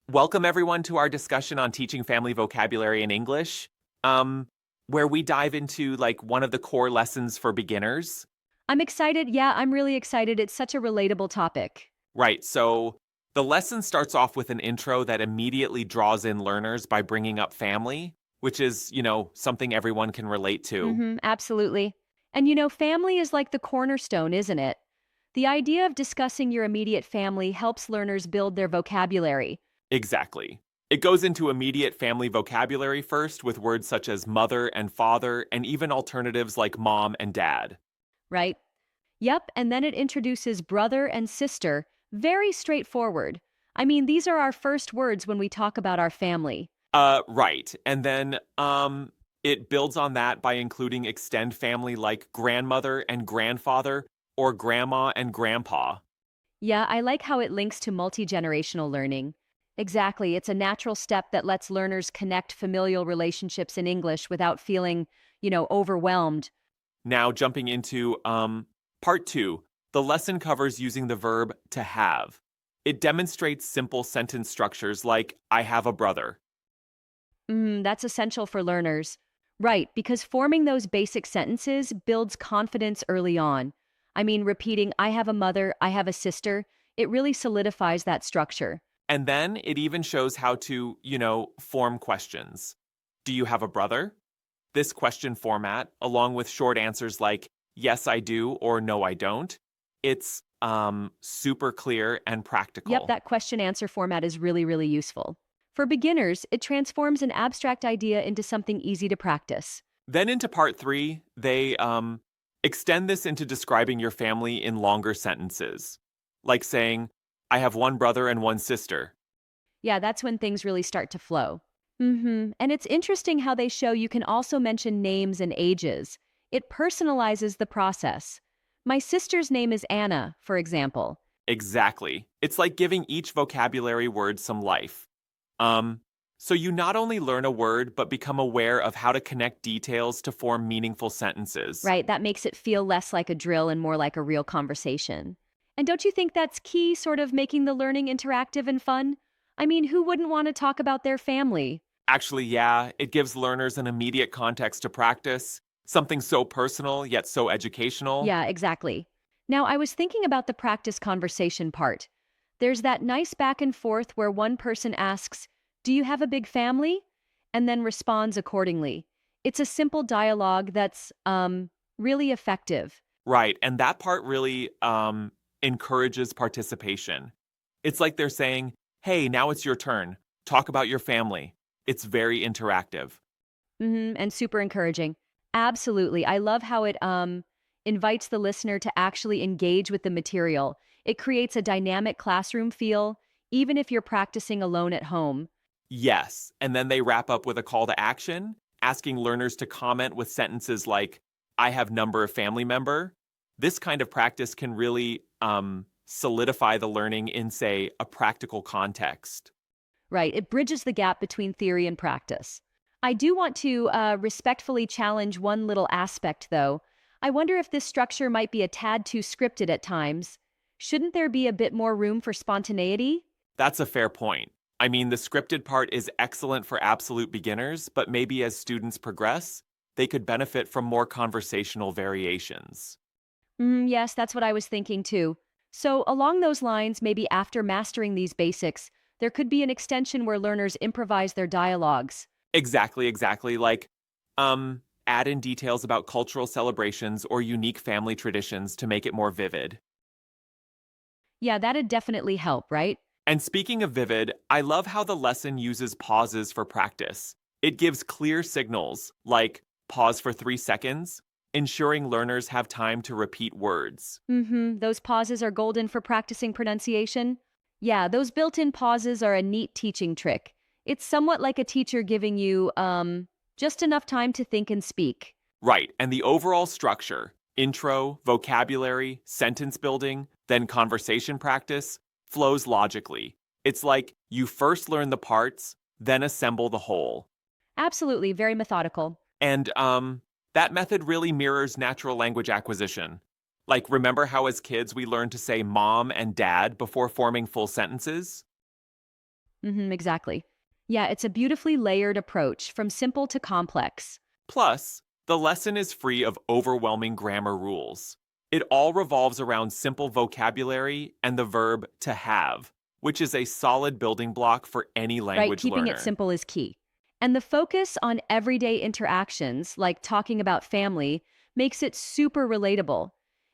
Welcome everyone to our discussion on teaching family vocabulary in English, where we dive into like one of the core lessons for beginners. I'm excited. Yeah, I'm really excited. It's such a relatable topic. Right, so the lesson starts off with an intro that immediately draws in learners by bringing up family, which is, something everyone can relate to. Absolutely. And family is like the cornerstone, isn't it? The idea of discussing your immediate family helps learners build their vocabulary, Exactly. It goes into immediate family vocabulary first with words such as mother and father, and even alternatives like mom and dad. right? Yep, and then it introduces brother and sister. Very straightforward. I mean, these are our first words when we talk about our family. Right. And then it builds on that by including extend family like grandmother and grandfather or grandma and grandpa. Yeah, I like how it links to multi-generational learning. Exactly, it's a natural step that lets learners connect familial relationships in English without feeling, overwhelmed. Now jumping into part 2. The lesson covers using the verb to have. It demonstrates simple sentence structures like I have a brother. That's essential for learners. Right, because forming those basic sentences builds confidence early on. I mean, repeating, I have a mother, I have a sister, it really solidifies that structure. And then it even shows how to, form questions. Do you have a brother? This question format, along with short answers like yes, I do or no, I don't, it's super clear and Yep, practical. that question answer format is really, really useful. For beginners, it transforms an abstract idea into something easy to practice. Then into part 3, they extend this into describing your family in longer sentences, like saying, I have one brother and one sister. Yeah, that's when things really start to flow. And it's interesting how they show you can also mention names and ages. It personalizes the process. My sister's name is Anna, for example. Exactly. It's like giving each vocabulary word some life. Um, so you not only learn a word, but become aware of how to connect details to form meaningful sentences. Right, that makes it feel less like a drill and more like a real conversation. And don't you think that's key, sort of making the learning interactive and fun? I mean, who wouldn't want to talk about their family? Actually, yeah, it gives learners an immediate context to practice, something so personal yet so educational. Yeah, exactly. Now, I was thinking about the practice conversation part. There's that nice back and forth where one person asks, do you have a big family? And then responds accordingly. It's a simple dialogue that's, really effective. Right, and that part really encourages participation. It's like they're saying, hey, now it's your turn. Talk about your family. It's very interactive. And super encouraging. Absolutely. I love how it invites the listener to actually engage with the material. It creates a dynamic classroom feel, even if you're practicing alone at home. Yes, and then they wrap up with a call to action, asking learners to comment with sentences like, I have number of family member. This kind of practice can really solidify the learning in, say, a practical context. Right. It bridges the gap between theory and practice. I do want to respectfully challenge one little aspect, though. I wonder if this structure might be a tad too scripted at times. Shouldn't there be a bit more room for spontaneity? That's a fair point. I mean, the scripted part is excellent for absolute beginners, but maybe as students progress, they could benefit from more conversational variations. Yes, that's what I was thinking too. So, along those lines, maybe after mastering these basics, there could be an extension where learners improvise their dialogues. Exactly. Like, add in details about cultural celebrations or unique family traditions to make it more vivid. Yeah, that'd definitely help, right? And speaking of vivid, I love how the lesson uses pauses for practice. It gives clear signals, like pause for 3 seconds, ensuring learners have time to repeat words. Those pauses are golden for practicing pronunciation. Yeah, those built in pauses are a neat teaching trick. It's somewhat like a teacher giving you, just enough time to think and speak. Right, and the overall structure intro, vocabulary, sentence building, then conversation practice flows logically. It's like you first learn the parts, then assemble the whole. Absolutely, very methodical. And that method really mirrors natural language acquisition. Like, remember how as kids we learned to say mom and dad before forming full sentences? Exactly. Yeah, it's a beautifully layered approach from simple to complex. Plus, the lesson is free of overwhelming grammar rules. It all revolves around simple vocabulary and the verb to have, which is a solid building block for any Right? language Keeping it learner. simple is key. And the focus on everyday interactions, like talking about family, makes it super relatable.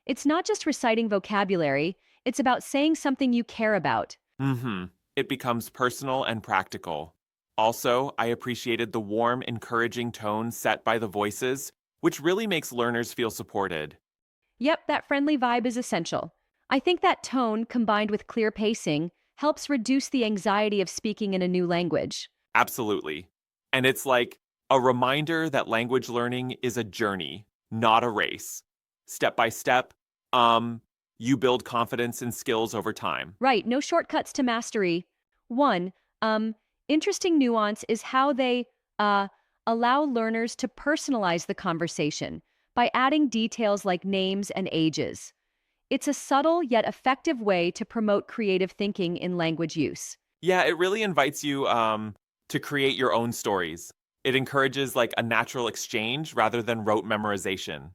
It's not just reciting vocabulary, it's about saying something you care about. Mm-hmm. It becomes personal and practical. Also, I appreciated the warm, encouraging tone set by the voices, which really makes learners feel supported. Yep, that friendly vibe is essential. I think that tone, combined with clear pacing, helps reduce the anxiety of speaking in a new language. Absolutely. And it's like a reminder that language learning is a journey, not a race. Step by step, you build confidence and skills over time. Right, no shortcuts to mastery. One, um, interesting nuance is how they uh, allow learners to personalize the conversation by adding details like names and ages. It's a subtle yet effective way to promote creative thinking in language use. Yeah, it really invites you to create your own stories. It encourages like a natural exchange rather than rote memorization.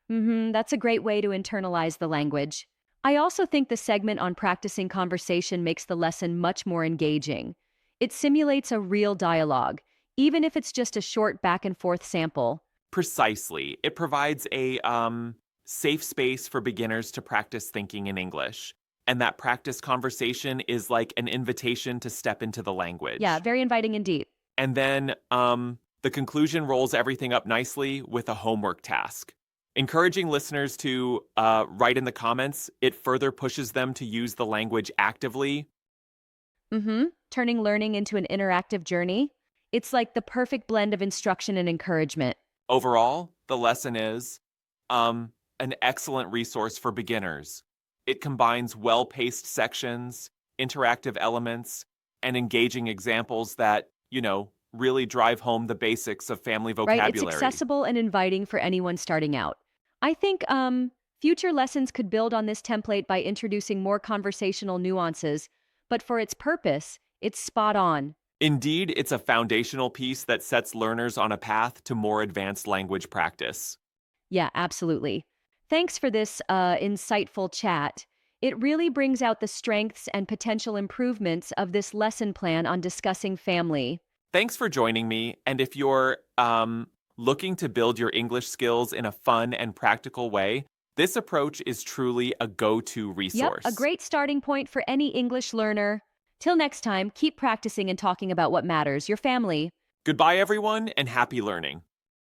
That's a great way to internalize the language. I also think the segment on practicing conversation makes the lesson much more engaging. It simulates a real dialogue, even if it's just a short back and forth sample. Precisely. It provides a safe space for beginners to practice thinking in English. And that practice conversation is like an invitation to step into the Yeah, language. very inviting indeed. And then the conclusion rolls everything up nicely with a homework task. Encouraging listeners to write in the comments, it further pushes them to use the language actively. Turning learning into an interactive journey. It's like the perfect blend of instruction and encouragement. Overall, the lesson is um, an excellent resource for beginners. It combines well paced sections, interactive elements, and engaging examples that, really drive home the basics of family Right? It's vocabulary. accessible and inviting for anyone starting out. I think future lessons could build on this template by introducing more conversational nuances, but for its purpose, it's spot on. Indeed, it's a foundational piece that sets learners on a path to more advanced language practice. Yeah, absolutely. Thanks for this insightful chat. It really brings out the strengths and potential improvements of this lesson plan on discussing family. Thanks for joining me. And if you're looking to build your English skills in a fun and practical way, this approach is truly a go to Yep, a resource. great starting point for any English learner. Till next time, keep practicing and talking about what matters, your family. Goodbye, everyone, and happy learning.